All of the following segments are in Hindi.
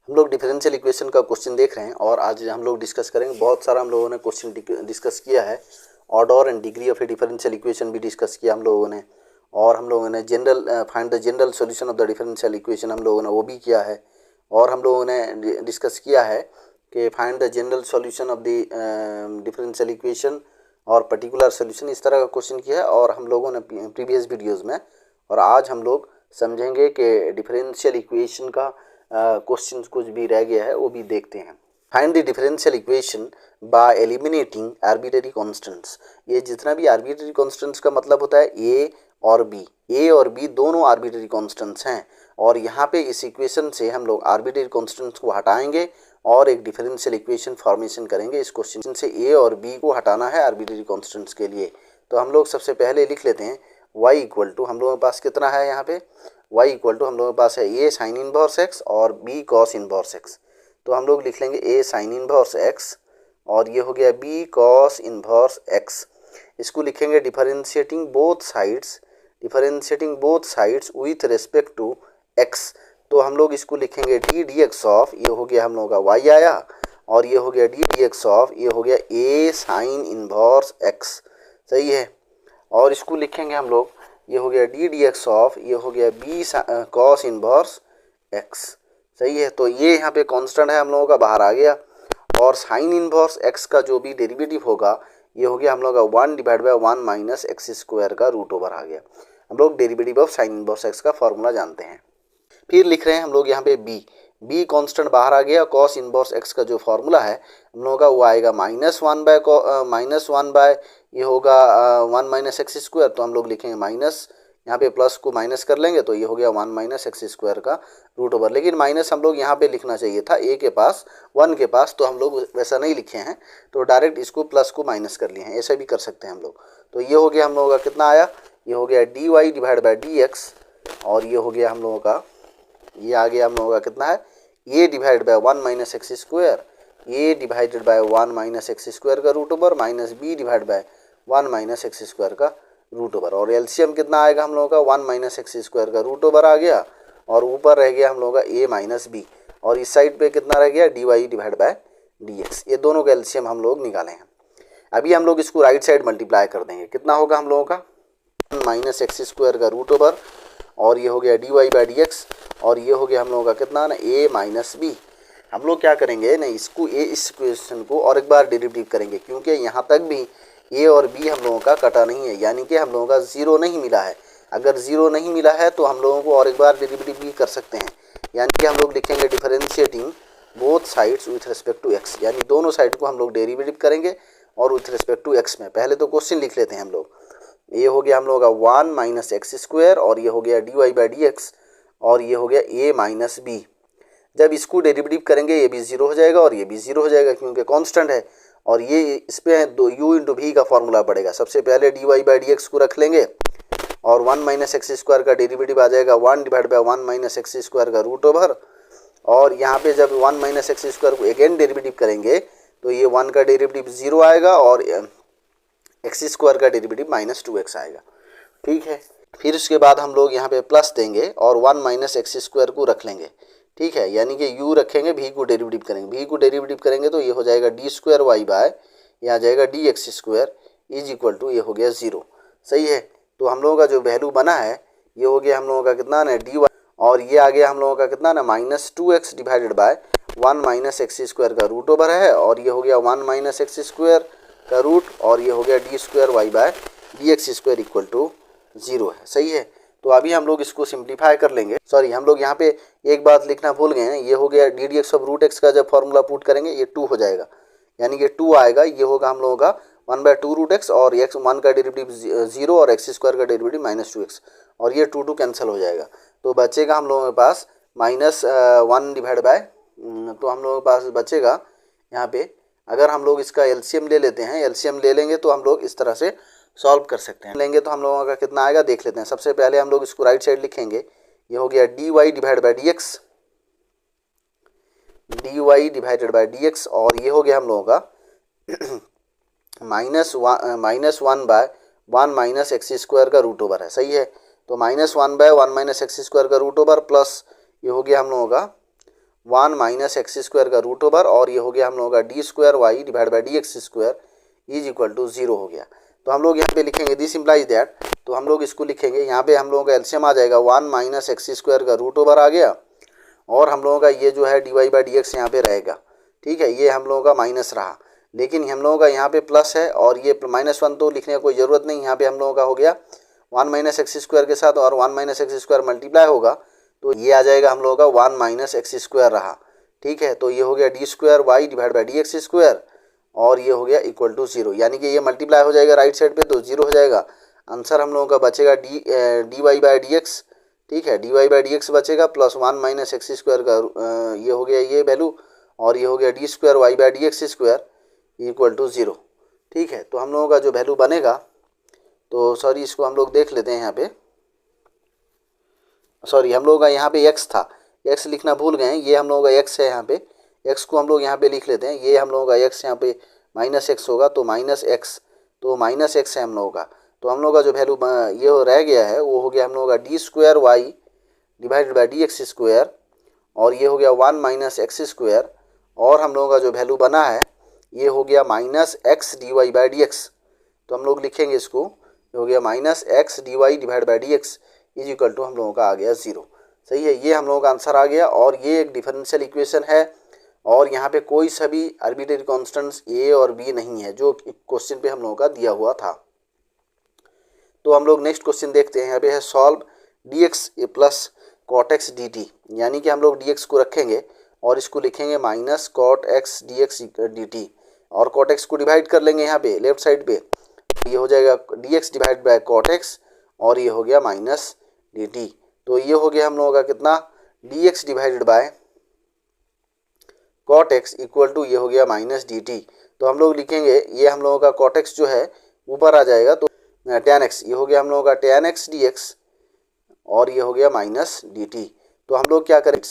हम लोग डिफरेंशियल इक्वेशन का क्वेश्चन देख रहे हैं और आज हम लोग डिस्कस करेंगे। बहुत सारा हम लोगों ने क्वेश्चन डिस्कस किया है। Order and degree of A differential equation भी डिस्कस किया हम लोगों ने, और हम लोगों ने general find the general solution of the differential equation हम लोगों ने वो भी किया है। और हम लोगों ने डिस्कस किया है कि find the general solution of the differential equation और पर्टिकुलर सॉल्यूशन, इस तरह का क्वेश्चन किया है और हम लोगों ने प्रीवियस वीडियोज़ में। और आज हम लोग समझेंगे कि डिफरेंशियल इक्वेशन का क्वेश्चन कुछ भी रह गया है वो भी देखते हैं। Find the differential equation by eliminating arbitrary constants. ये जितना भी आर्बिट्रेरी कांस्टेंट्स का मतलब होता है ए और बी दोनों आर्बिट्रेरी कांस्टेंट्स हैं। और यहाँ पे इस इक्वेशन से हम लोग आर्बिट्रेरी कांस्टेंट्स को हटाएंगे और एक डिफरेंशियल इक्वेशन फॉर्मेशन करेंगे। इस क्वेश्चन से ए और बी को हटाना है आर्बिट्रेरी कांस्टेंट्स के लिए। तो हम लोग सबसे पहले लिख लेते हैं y इक्वल टू, हम लोगों के पास कितना है यहाँ पे, y इक्वल टू हम लोगों के पास है a साइन इनवर्स x और b कॉस इनवर्स x। तो हम लोग लिख लेंगे a साइन इनवर्स x और ये हो गया b कॉस इनवर्स x। इसको लिखेंगे differentiating both sides with respect to x। तो हम लोग इसको लिखेंगे d dx ऑफ, ये हो गया हम लोगों का y आया, और ये हो गया d dx ऑफ, ये हो गया a साइन इनवर्स x। सही है। और इसको लिखेंगे हम लोग, ये हो गया डी डी एक्स ऑफ, ये हो गया बी कॉस इनवर्स एक्स। सही है। तो ये यहाँ पे कांस्टेंट है हम लोगों का, बाहर आ गया। और साइन इनवर्स एक्स का जो भी डेरिवेटिव होगा ये हो गया हम लोग का 1 divide by 1 minus x square का रूट ओवर आ गया। हम लोग derivative of sine inverse x का फॉर्मूला जानते हैं। फिर लिख रहे हैं हम लोग यहाँ पे बी कांस्टेंट बाहर आ गया। कॉस इनवर्स एक्स का जो फॉर्मूला है हम लोगों का वो आएगा -1 बाय ये होगा 1 माइनस एक्स स्क्वायर। तो हम लोग लिखेंगे माइनस, यहाँ पे प्लस को माइनस कर लेंगे तो ये हो गया 1 माइनस एक्स स्क्वायर का रूट ओवर। लेकिन माइनस हम लोग यहाँ पे लिखना चाहिए था ए के पास 1 के पास, तो हम लोग वैसा नहीं लिखे हैं, तो डायरेक्ट इसको प्लस को माइनस कर लिए हैं। ऐसा भी कर सकते हैं हम लोग। तो ये हो गया हम लोगों का कितना आया, ये हो गया D Y divide by D x, और ये हो गया हम लोगों का, ये आ गया हम लोगों का कितना है, A divide by 1 minus x square, A divided by 1 minus x square का root over, minus B divide by 1 minus x square का रूट ओवर। और एलसीएम कितना आएगा हम लोगों का, 1 माइनस एक्स स्क्वायर का रूट ओवर आ गया, और ऊपर रह गया हम लोगों का ए माइनस बी, और इस साइड पे कितना रह गया D Y divide by d x. ये दोनों का एलसीएम हम लोग निकाले हैं। अभी हम लोग इसको राइट साइड मल्टीप्लाई कर देंगे। कितना होगा हम लोगों का, 1 माइनस एक्स स्क्वायर का रूट ओवर, और ये हो गया D Y by D x, और ये हो गया हम लोगों का कितना ना ए माइनस बी। हम लोग क्या करेंगे ना, इसको इस क्वेश्चन को और एक बार डेरिवेटिव करेंगे, क्योंकि यहाँ तक भी ए और बी हम लोगों का कटा नहीं है, यानी कि हम लोगों का ज़ीरो नहीं मिला है। अगर ज़ीरो नहीं मिला है तो हम लोगों को और एक बार डेरिवेटिव भी कर सकते हैं, यानी कि हम लोग लिखेंगे differentiating both sides with respect to x, यानी दोनों साइड को हम लोग डेरिवेटिव करेंगे और विथ रिस्पेक्ट टू एक्स में। पहले तो क्वेश्चन लिख लेते हैं हम लोग। ये हो गया हम लोगों का 1 माइनस एक्स स्क्वायर, और ये हो गया D Y by D x, और ये हो गया ए माइनस बी। जब इसको डेरिवेटिव करेंगे ये भी ज़ीरो हो जाएगा और ये भी ज़ीरो हो जाएगा, क्योंकि कांस्टेंट है। और ये इस पे दो यू इंटू भी का फॉर्मूला पड़ेगा। सबसे पहले d Y by D x को रख लेंगे, और 1 माइनस एक्स स्क्वायर का डेरिवेटिव आ जाएगा 1 divide by 1 minus x square का रूट ओवर। और यहाँ पे जब 1 माइनस एक्स स्क्वायर को अगेन डेरिवेटिव करेंगे तो ये 1 का डेरिवेटिव ज़ीरो आएगा, और एक्स स्क्वायर का डेरिवेटिव माइनस 2x आएगा। ठीक है। फिर उसके बाद हम लोग यहाँ पे प्लस देंगे और 1 माइनस एक्स स्क्वायर को रख लेंगे। ठीक है, यानी कि u रखेंगे, भी को डेरिवेटिव करेंगे, भी को डेरिवेटिव करेंगे तो ये हो जाएगा डी स्क्वायर वाई बाय, ये आ जाएगा d x square is equal to, ये हो गया ज़ीरो। सही है। तो हम लोगों का जो वैल्यू बना है ये हो गया हम लोगों का कितना ना डी वाई, और ये आ गया हम लोगों का कितना ना minus 2x divided by 1 minus x square का रूट ओवर है, और ये हो गया 1 माइनस एक्स स्क्वायर का रूट, और ये हो गया D square y by d x square equal to zero है। सही है। तो अभी हम लोग इसको सिंप्लीफाई कर लेंगे। सॉरी, हम लोग यहाँ पे एक बात लिखना भूल गए हैं। ये हो गया d d x of root x का जब फॉर्मूला पुट करेंगे ये 2 हो जाएगा, यानी कि 2 आएगा। ये होगा हम लोगों का 1/2 रूट एक्स, और एक्स 1 का डेरिवेटिव 0 और एक्स स्क्वायर का डेरिवेटिव माइनस 2x, और ये 2 कैंसिल हो जाएगा। तो बचेगा हम लोगों के पास -1 डिवाइड बाय, तो हम लोगों के पास बचेगा यहाँ पे, अगर हम लोग इसका एलसीएम ले लेते हैं, एलसीएम ले लेंगे तो हम लोग इस तरह से सॉल्व कर सकते हैं। लेंगे तो हम लोगों का कितना आएगा देख लेते हैं। सबसे पहले हम लोग इसको राइट साइड लिखेंगे। ये हो गया D Y divide by D x, d y divided by D x, और ये हो गया हम लोगों का -1 बाय 1 माइनस एक्स स्क्वायर का रूट ओवर है। सही है। तो -1 बाय 1 माइनस एक्स स्क्वायर का रूट ओवर प्लस ये हो गया हम लोगों का 1 माइनस एक्स स्क्वायर का रूट ओवर, और ये हो गया हम लोगों का D square y divide by D x square is equal to 0 हो गया। तो हम लोग यहाँ पे लिखेंगे दिस इम्प्लाइज दैट, तो हम लोग इसको लिखेंगे यहाँ पे हम लोगों का एलसीएम आ जाएगा 1 माइनस एक्स स्क्वायर का रूट ओवर आ गया, और हम लोगों का ये जो है d Y by D x यहाँ पे रहेगा। ठीक है, ये हम लोगों का माइनस रहा, लेकिन हम लोगों का यहाँ पे प्लस है, और ये -1 तो लिखने का कोई ज़रूरत नहीं। यहाँ पे हम लोगों का हो गया 1 माइनस एक्स स्क्वायर के साथ और 1 माइनस एक्स स्क्वायर मल्टीप्लाई होगा, तो ये आ जाएगा हम लोगों का 1 माइनस एक्स स्क्वायर रहा। ठीक है, तो ये हो गया D square y divide by D x square, और ये हो गया इक्वल टू 0, यानी कि ये मल्टीप्लाई हो जाएगा राइट साइड पे तो 0 हो जाएगा। आंसर हम लोगों का बचेगा d Y by D x. ठीक है, d Y by D x बचेगा प्लस 1 माइनस एक्स स्क्वायर का ये हो गया ये वैल्यू, और ये हो गया D square Y by D x square equal to 0। ठीक है, तो हम लोगों का जो वैल्यू बनेगा, तो सॉरी इसको हम लोग देख लेते हैं यहाँ पे, सॉरी हम लोगों का यहाँ पे x था, x लिखना भूल गए हैं, ये हम लोगों का x है, यहाँ पे x को हम लोग यहाँ पे लिख लेते हैं, ये हम लोगों का x यहाँ पे -x होगा, तो -x, तो -x है हम लोगों का। तो हम लोग का जो वैल्यू ये रह गया है वो हो गया हम लोगों का D square y divided by D x square, और ये हो गया 1 माइनस एक्स स्क्वायर, और हम लोगों का जो वैल्यू बना है ये हो गया -x d Y by D x. तो हम लोग लिखेंगे इसको, ये हो गया -x d Y divide by D x is equal to हम लोगों का आ गया 0। सही है, ये हम लोगों का आंसर आ गया, और ये एक डिफरेंशियल इक्वेशन है, और यहाँ पे कोई सा भी आर्बिट्रेरी कॉन्स्टेंट्स a और b नहीं है जो क्वेश्चन पे हम लोगों का दिया हुआ था। तो हम लोग नेक्स्ट क्वेश्चन देखते हैं, यहाँ पे है solve dx plus cot x dt, यानी कि हम लोग dx को रखेंगे और इसको लिखेंगे minus cot x dx dt, और cot x को डिवाइड कर लेंगे यहाँ पे लेफ्ट साइड पे, ये हो जाएगा dx divide by cot x, और ये हो गया माइनस dt। तो ये हो गया हम लोगों का कितना dx divided by cot x equal to ये हो गया माइनस dt। तो हम लोग लिखेंगे ये हम लोगों का cot x जो है ऊपर आ जाएगा, तो tan x, ये हो गया हम लोगों का tan x dx, और ये हो गया माइनस dt। तो हम लोग क्या करें,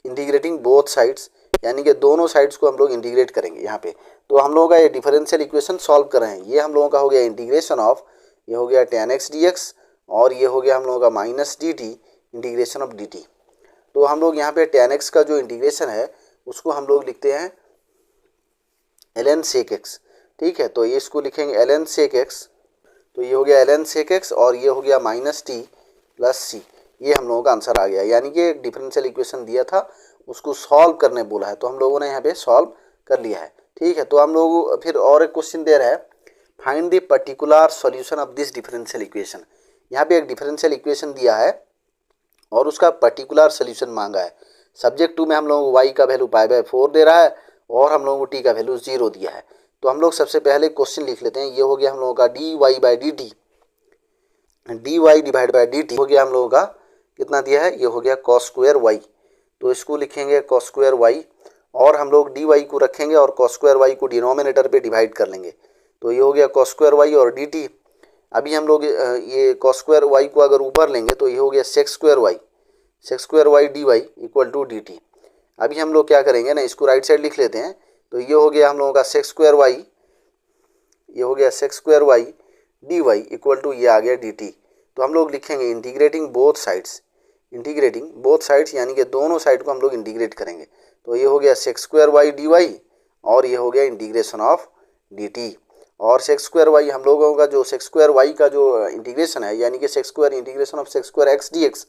इंटीग्रेटिंग बोथ साइड्स, यानी कि दोनों साइड्स को हम लोग इंटीग्रेट करेंगे यहाँ पे। तो हम लोगों का ये डिफरेंशियल इक्वेशन सॉल्व कर रहे हैं, ये हम लोगों का हो गया इंटीग्रेशन ऑफ, ये हो गया tan x dx, और ये हो गया हम लोगों का minus dt integration of dt। तो हम लोग यहाँ पे tan x का जो इंटीग्रेशन है उसको हम लोग लिखते हैं ln sec x। ठीक है, तो ये इसको लिखेंगे ln sec x, तो ये हो गया ln sec x, और ये हो गया माइनस टी प्लस सी। ये हम लोगों का आंसर आ गया, यानी कि एक डिफरेंशियल इक्वेशन दिया था उसको सॉल्व करने बोला है, तो हम लोगों ने यहाँ पे सॉल्व कर लिया है। ठीक है, तो हम लोग फिर और एक क्वेश्चन दे रहा है, find the particular solution of this differential equation. यहाँ पे एक डिफरेंशियल इक्वेशन दिया है और उसका पर्टिकुलर सोल्यूशन मांगा है। सब्जेक्ट 2 में हम लोगों को y का वैल्यू π/4 दे रहा है, और हम लोगों को t का वैल्यू 0 दिया है। तो हम लोग सबसे पहले क्वेश्चन लिख लेते हैं, ये हो गया हम लोगों का dy by D T, dy divide by D T हो गया हम लोगों का कितना दिया है, ये हो गया cos स्क्वायर y। तो इसको लिखेंगे cos स्क्वायर y, और हम लोग dy को रखेंगे और cos स्क्वायर y को डिनोमिनेटर पे डिवाइड कर लेंगे, तो ये हो गया cos स्क्वायर y और dt। अभी हम लोग ये cos स्क्वायर y को अगर ऊपर लेंगे तो ये हो गया sec square y dy equal to dt। अभी हम लोग क्या करेंगे ना, इसको राइट साइड लिख लेते हैं, तो ये हो गया हम लोगों का sec स्क्वायर y, ये हो गया sec square y dy equal to ये आ गया dt। तो हम लोग लिखेंगे इंटीग्रेटिंग बोथ साइड्स, यानी कि दोनों साइड को हम लोग इंटीग्रेट करेंगे। तो ये हो गया sec स्क्वायर y dy, और ये हो गया इंटीग्रेशन ऑफ dt। और sec स्क्वायर y हम लोगों का जो sec स्क्वायर y का जो इंटीग्रेशन है, यानी कि sec square integration of sec square x dx,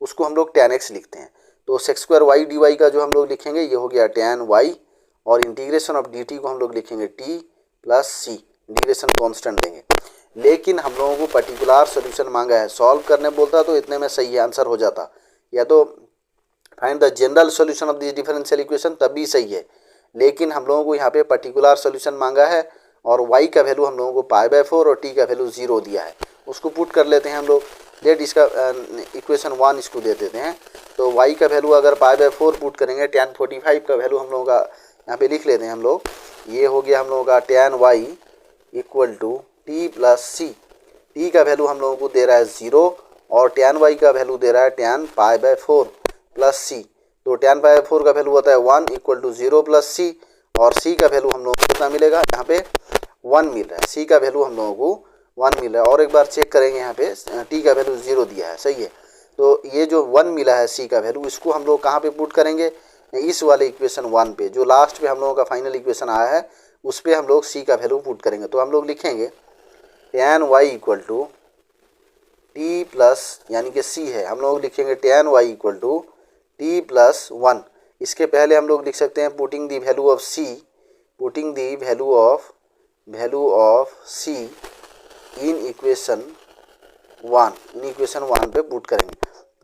उसको हम लोग tan x लिखते हैं। तो sec स्क्वायर y dy का जो हम लोग लिखेंगे ये हो गया tan y, और इंटीग्रेशन ऑफ dt को हम लोग लिखेंगे t प्लस सी, इंटीग्रेशन कांस्टेंट देंगे। लेकिन हम लोगों को पर्टिकुलर सोल्यूशन मांगा है, सॉल्व करने बोलता तो इतने में सही आंसर हो जाता, या तो find the general solution of this differential equation तब भी सही है, लेकिन हम लोगों को यहाँ पे पर्टिकुलर सोल्यूशन मांगा है, और y का वैल्यू हम लोगों को π/4 और t का वैल्यू 0 दिया है। उसको पुट कर लेते हैं हम लोग, लेट इसका इक्वेशन 1 इसको दे देते हैं। तो y का वैल्यू अगर π/4 पुट करेंगे, tan 45 का वैल्यू हम लोगों का यहाँ पे लिख लेते हैं हम लोग, ये हो गया हम लोगों का tan y equal to t plus c. t का वैल्यू हम लोगों को दे रहा है 0, और tan y का वैल्यू दे रहा है tan π/4 प्लस सी। तो tan π/4 का वैल्यू होता है 1 इक्वल टू 0 प्लस सी, और c का वैल्यू हम लोगों को कितना मिलेगा, यहाँ पे 1 मिल रहा है, c का वैल्यू हम लोगों को 1 मिल रहा है। और एक बार चेक करेंगे, यहाँ पे t का वैल्यू 0 दिया है, सही है। तो ये जो 1 मिला है सी का वैल्यू, इसको हम लोग कहाँ पे पुट करेंगे, इस वाले इक्वेशन 1 पे, जो लास्ट पे हम लोगों का फाइनल इक्वेशन आया है उस पे हम लोग सी का वैल्यू पुट करेंगे। तो हम लोग लिखेंगे tan y equal to t plus, यानी कि सी है, हम लोग लिखेंगे tan y equal to t plus 1। इसके पहले हम लोग लिख सकते हैं putting the value of C, putting the value of C in equation 1 पे पुट करेंगे।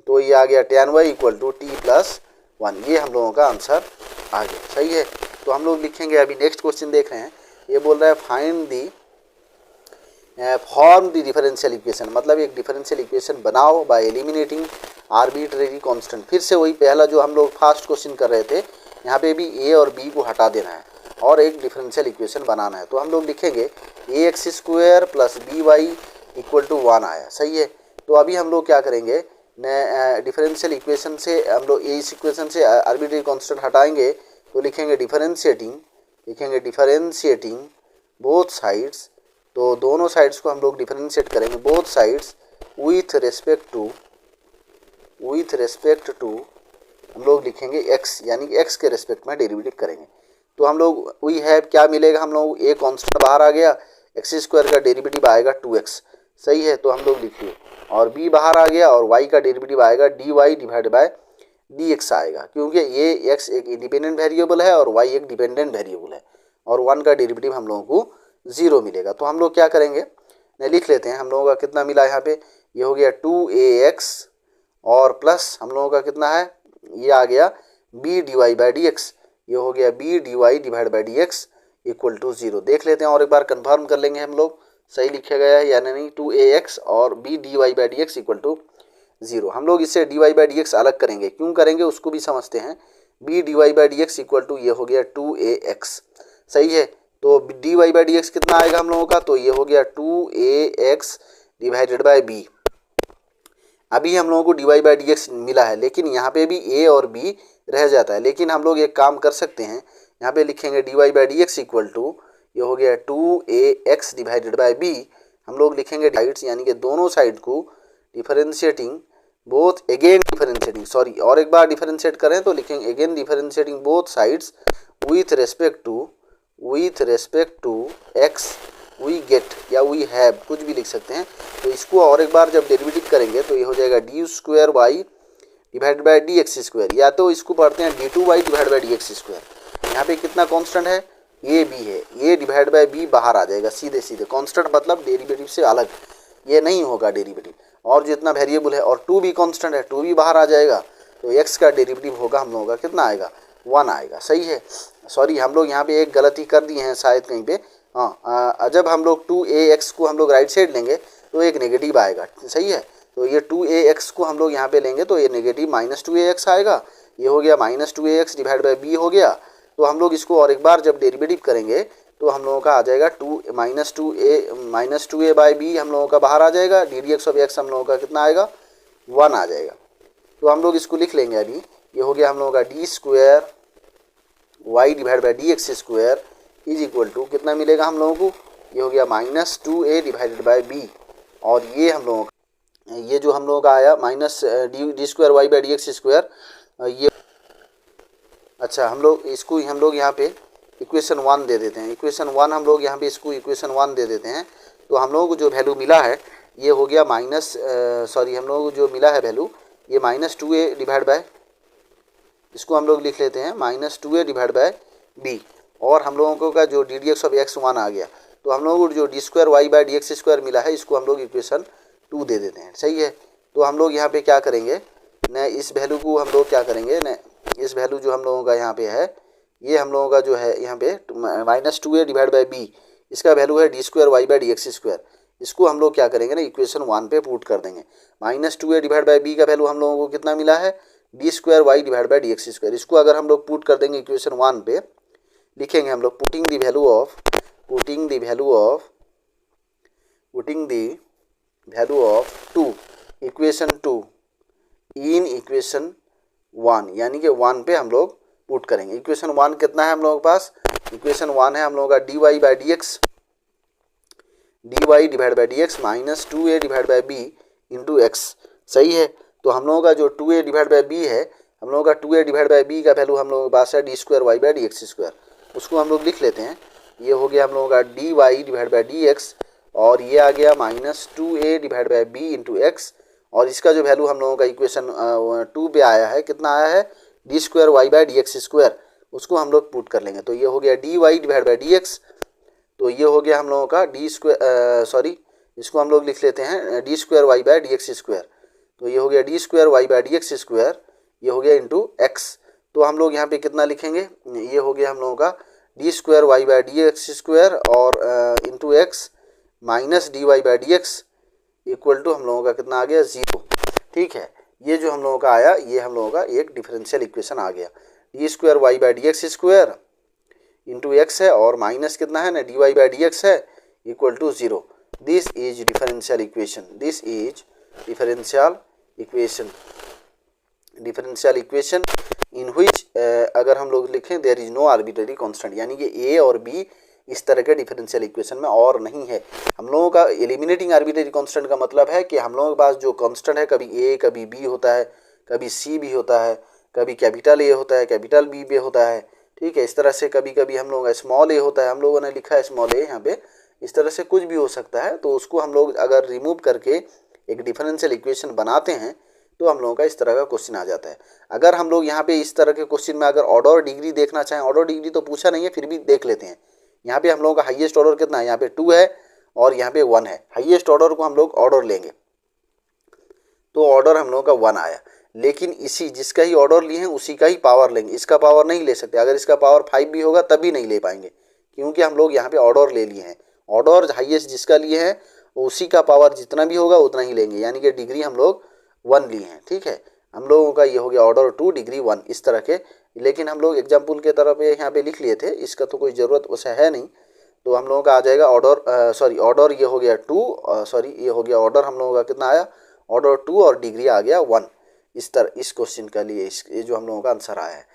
तो ये आ गया tan y equal to t plus 1, ये हम लोगों का आंसर आ गया। सही है। तो हम लोग लिखेंगे, अभी नेक्स्ट क्वेश्चन देख रहे हैं, ये बोल रहा है find the form the differential equation, मतलब एक डिफरेंशियल इक्वेशन बनाओ बाय एलिमिनेटिंग आर्बिट्रेरी कांस्टेंट। फिर से वही पहला जो हम लोग फर्स्ट क्वेश्चन कर रहे थे, यहाँ पे भी ए और बी को हटा देना है और एक डिफरेंशियल इक्वेशन बनाना है। तो हम लोग लिखेंगे A X square plus B Y equal to 1 आया। सही है। तो अभी हम लोग क्या करेंगे, डिफरेंशियल इक्वेशन से हम लोग इस इक्वेशन से आर्बिट्रेरी कांस्टेंट हटाएंगे, तो लिखेंगे डिफरेंशिएटिंग बोथ साइड्स। तो दोनों साइड्स को हम लोग डिफरेंशिएट करेंगे, both sides with respect to हम लोग लिखेंगे x, यानी कि x के रेस्पेक्ट में डेरिवेटिव करेंगे। तो हम लोग वी हैव क्या मिलेगा, हम लोग ए कांस्टेंट बाहर आ गया, एक्स स्क्वायर का डेरिवेटिव आएगा 2x। सही है। तो हम लोग लिखिए, और b बाहर आ गया और y का डेरिवेटिव आएगा dy डिवाइड बाय dx आएगा, क्योंकि ये x एक इंडिपेंडेंट वेरिएबल है और y एक डिपेंडेंट वेरिएबल है, और 1 का डेरिवेटिव हम लोगों को 0 मिलेगा। तो हम लोग क्या करेंगे, लिख लेते हैं, हम लोगों का कितना मिला यहाँ पे, ये हो गया 2ax और प्लस हम लोगों का कितना है, ये आ गया b dy by D x, ये हो गया b dy divide by D x equal to 0। देख लेते हैं और एक बार कंफर्म कर लेंगे हम लोग सही लिखा गया है या नहीं। 2ax और b dy by D x equal to 0। हम लोग इससे dy बाई डी एक्स अलग करेंगे, क्यों करेंगे उसको भी समझते हैं। b dy by D x equal to ये हो गया 2ax। सही है। तो dy बाई डी एक्स कितना आएगा हम लोगों का, तो ये हो गया 2ax डिवाइडेड बाई b। अभी हम लोगों को dy बाई डी एक्स मिला है, लेकिन यहाँ पे भी a और b रह जाता है। लेकिन हम लोग एक काम कर सकते हैं, यहाँ पे लिखेंगे dy by D x equal to ये हो गया 2ax डिवाइडेड बाई b। हम लोग लिखेंगे साइड्स, यानी कि दोनों साइड को differentiating both, again differentiating, sorry और एक बार डिफरेंशिएट करें तो लिखेंगे again differentiating both sides with respect to x we get या वी हैव, कुछ भी लिख सकते हैं। तो इसको और एक बार जब डेरिवेटिव करेंगे तो ये हो जाएगा d square y divide by D x square, या तो इसको पढ़ते हैं d2y divide by D x square. यहाँ पे कितना कांस्टेंट है, ए बी है, ए डिवाइड बाई बी बाहर आ जाएगा सीधे सीधे, कांस्टेंट मतलब डेरिवेटिव से अलग, ये नहीं होगा डेरिवेटिव। और जितना वेरिएबल है और 2 भी कांस्टेंट है, 2 भी बाहर आ जाएगा, तो x का डेरिवेटिव होगा हम लोगों का कितना आएगा, 1 आएगा। सही है। सॉरी हम लोग यहाँ पे एक गलती कर दिए हैं शायद कहीं पे, हाँ, जब हम लोग 2ax को हम लोग राइट साइड लेंगे तो एक नेगेटिव आएगा। सही है। तो ये 2ax को हम लोग यहाँ पे लेंगे तो ये नेगेटिव -2ax आएगा, ये हो गया -2ax डिवाइड बाई b हो गया। तो हम लोग इसको और एक बार जब डेरिवेटिव करेंगे तो हम लोगों का आ जाएगा -2a बाई b हम लोगों का बाहर आ जाएगा, ddx ऑफ x हम लोगों का कितना आएगा, 1 आ जाएगा। तो हम लोग इसको लिख लेंगे अभी, ये हो गया हम लोगों का D square y divide by D x square is equal to कितना मिलेगा हम लोगों को, ये हो गया -2a डिवाइडेड बाई b, और ये हम लोगों का, ये जो हम लोगों का आया d square Y by D x square, ये अच्छा हम लोग इसको हम लोग यहाँ पे इक्वेशन 1 दे देते हैं। इक्वेशन 1 हम लोग यहाँ पे इसको इक्वेशन 1 दे देते हैं। तो हम लोगों को जो वैल्यू मिला है ये हो गया हम लोगों को जो मिला है वैल्यू ये -2a डिवाइड बाय, इसको हम लोग लिख लेते हैं -2a डिवाइड बाय b, और हम लोगों को का जो ddx ऑफ x 1 आ गया। तो हम लोगों को जो d square Y by D x square मिला है इसको हम लोग इक्वेशन 2 दे देते हैं। सही है। तो हम लोग यहाँ पे क्या करेंगे न, इस वैल्यू को हम लोग क्या करेंगे न, इस वैल्यू जो हम लोगों का यहाँ पे है, ये हम लोगों का जो है यहाँ पे -2a डिवाइड बाई b, इसका वैल्यू है d square Y by D x square. इसको हम लोग क्या करेंगे ना, इक्वेशन 1 पे पुट कर देंगे। -2a डिवाइड बाई b का वैल्यू हम लोगों को कितना मिला है, d square y divide by D x square. इसको अगर हम लोग पुट कर देंगे इक्वेशन 1 पे, लिखेंगे हम लोग putting the value of 2 equation 2 in equation 1, यानी कि 1 पे हम लोग पुट करेंगे। इक्वेशन 1 कितना है हम लोगों के पास, इक्वेशन 1 है हम लोगों का dy by D x divide by D x -2a divide by b into x. सही है। तो हम लोगों का जो 2a डिवाइड बाई बी है, हम लोगों का 2a डिवाइड बाई बी का वैल्यू हम लोगों के पास है d square Y by D x square, उसको हम लोग लिख लेते हैं। ये हो गया हम लोगों का d Y divide by D x, और ये आ गया minus 2a divide by b into x, और इसका जो वैल्यू हम लोगों का इक्वेशन 2 पे आया है, कितना आया है, d square Y by D x square, उसको हम लोग पुट कर लेंगे। तो ये हो गया D Y divide by D x, तो ये हो गया हम लोगों का डी स्क्वायर, सॉरी इसको हम लोग लिख लेते हैं d square Y by D x square, तो ये हो गया D square Y by D x square, ये हो गया इंटू एक्स। तो हम लोग यहाँ पे कितना लिखेंगे, ये हो गया हम लोगों का D square Y by D x square और into X minus D Y by D x equal to हम लोगों का कितना आ गया, 0। ठीक है, ये जो हम लोगों का आया, ये हम लोगों का एक डिफरेंशियल इक्वेशन आ गया। D square Y by D x square into X है और माइनस कितना है ना, D Y by D X है equal to 0। This is differential equation, this is differential equation, differential equation in which अगर हम लोग लिखें there is no arbitrary constant, यानी कि ए और बी इस तरह के डिफरेंशियल इक्वेशन में और नहीं है। हम लोगों का एलिमिनेटिंग आर्बिट्रेरी कांस्टेंट का मतलब है कि हम लोगों के पास जो कांस्टेंट है, कभी ए कभी बी होता है, कभी सी भी होता है, कभी कैपिटल ए होता है, कैपिटल बी भी होता है। ठीक है, इस तरह से कभी कभी हम लोग स्मॉल ए होता है, हम लोगों ने लिखा है स्मॉल ए यहाँ पे, इस तरह से कुछ भी हो सकता है। तो उसको हम लोग अगर रिमूव करके एक डिफरेंशियल इक्वेशन बनाते हैं तो हम लोगों का इस तरह का क्वेश्चन आ जाता है। अगर हम लोग यहाँ पे इस तरह के क्वेश्चन में अगर ऑर्डर और डिग्री देखना चाहें, ऑर्डर डिग्री तो पूछा नहीं है, फिर भी देख लेते हैं। यहाँ पे हम लोगों का हाईएस्ट ऑर्डर कितना है, यहाँ पे 2 है और यहाँ पे 1 है। हाईएस्ट ऑर्डर को हम लोग ऑर्डर लेंगे तो ऑर्डर हम लोगों का 1 आया, लेकिन इसी जिसका ही ऑर्डर लिए हैं उसी का ही पावर लेंगे, इसका पावर नहीं ले सकते। अगर इसका पावर 5 भी होगा तब भी नहीं ले पाएंगे, क्योंकि हम लोग यहाँ पे ऑर्डर ले लिए हैं। ऑर्डर हाईएस्ट जिसका लिए हैं उसी का पावर जितना भी होगा उतना ही लेंगे, यानी कि डिग्री हम लोग 1 लिए हैं। ठीक है, हम लोगों का ये हो गया ऑर्डर 2 डिग्री 1 इस तरह के, लेकिन हम लोग एग्जाम्पल के तरफ यहाँ पे लिख लिए थे, इसका तो कोई ज़रूरत वैसा है नहीं। तो हम लोगों का आ जाएगा ऑर्डर, सॉरी ऑर्डर ये हो गया 2, सॉरी ये हो गया ऑर्डर हम लोगों का कितना आया, ऑर्डर 2 और डिग्री आ गया 1। इस तरह इस क्वेश्चन के लिए ये जो हम लोगों का आंसर आया है।